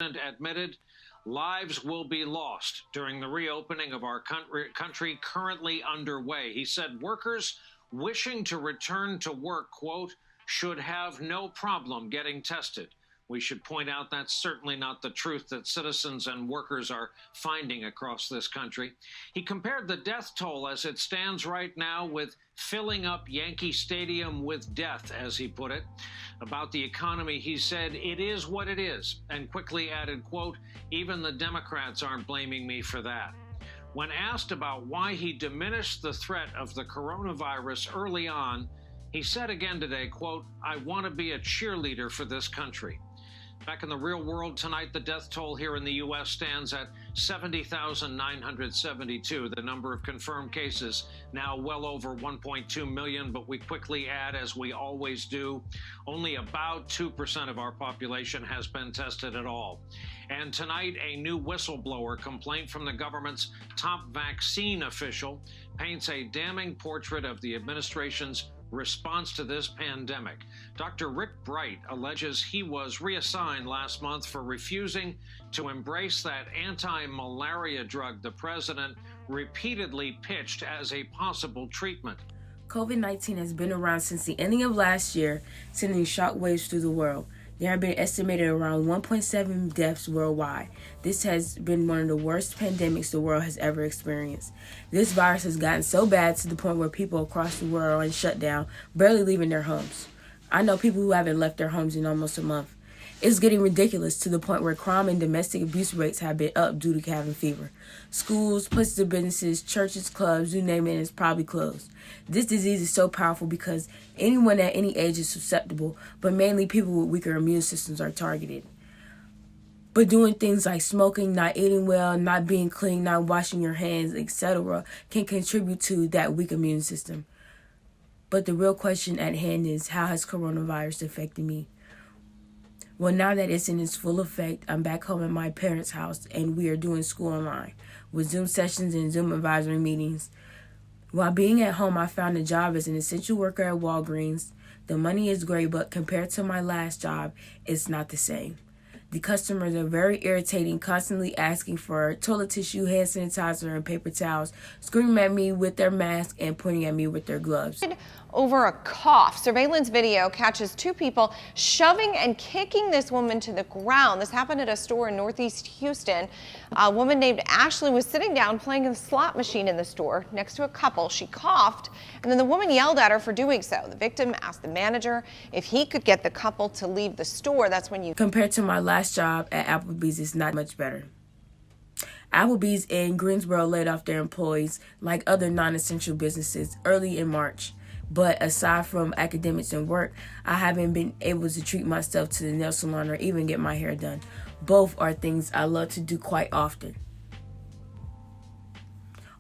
admitted lives will be lost during the reopening of our country currently underway. He said workers wishing to return to work, quote, should have no problem getting tested. We should point out that's certainly not the truth that citizens and workers are finding across this country. He compared the death toll as it stands right now with filling up Yankee Stadium with death, as he put it. About the economy, he said, it is what it is, and quickly added, quote, even the Democrats aren't blaming me for that. When asked about why he diminished the threat of the coronavirus early on, he said again today, quote, I want to be a cheerleader for this country. Back in the real world tonight, the death toll here in the U.S. stands at 70,972. The number of confirmed cases now well over 1.2 million, but we quickly add, as we always do, only about 2% of our population has been tested at all. And tonight, a new whistleblower complaint from the government's top vaccine official paints a damning portrait of the administration's response to this pandemic. Dr. Rick Bright alleges he was reassigned last month for refusing to embrace that anti-malaria drug the president repeatedly pitched as a possible treatment. COVID-19 has been around since the ending of last year, sending shockwaves through the world. There have been estimated around 1.7 deaths worldwide. This has been one of the worst pandemics the world has ever experienced. This virus has gotten so bad to the point where people across the world are in shutdown, barely leaving their homes. I know people who haven't left their homes in almost a month. It's getting ridiculous to the point where crime and domestic abuse rates have been up due to cabin fever. Schools, places of businesses, churches, clubs, you name it, is probably closed. This disease is so powerful because anyone at any age is susceptible, but mainly people with weaker immune systems are targeted. But doing things like smoking, not eating well, not being clean, not washing your hands, etc. can contribute to that weak immune system. But the real question at hand is, how has coronavirus affected me? Well, now that it's in its full effect, I'm back home at my parents' house, and we are doing school online with Zoom sessions and Zoom advisory meetings. While being at home, I found a job as an essential worker at Walgreens. The money is great, but compared to my last job, it's not the same. The customers are very irritating, constantly asking for toilet tissue, hand sanitizer, and paper towels, screaming at me with their mask and pointing at me with their gloves. Over a cough. Surveillance video catches two people shoving and kicking this woman to the ground. This happened at a store in Northeast Houston. A woman named Ashley was sitting down playing a slot machine in the store next to a couple. She coughed, and then the woman yelled at her for doing so. The victim asked the manager if he could get the couple to leave the store. That's when you... Compared to my last job at Applebee's, it's not much better. Applebee's in Greensboro laid off their employees like other non-essential businesses early in March. But aside from academics and work, I haven't been able to treat myself to the nail salon or even get my hair done. Both are things I love to do quite often.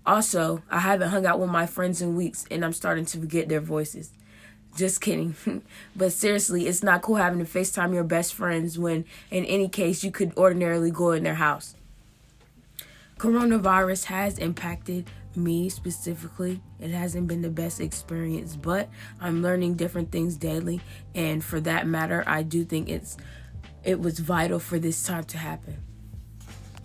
Also, I haven't hung out with my friends in weeks, and I'm starting to forget their voices. Just kidding. But seriously, it's not cool having to FaceTime your best friends when, in any case, you could ordinarily go in their house. Coronavirus has impacted me specifically. It hasn't been the best experience, but I'm learning different things daily, and for that matter, I do think it was vital for this time to happen.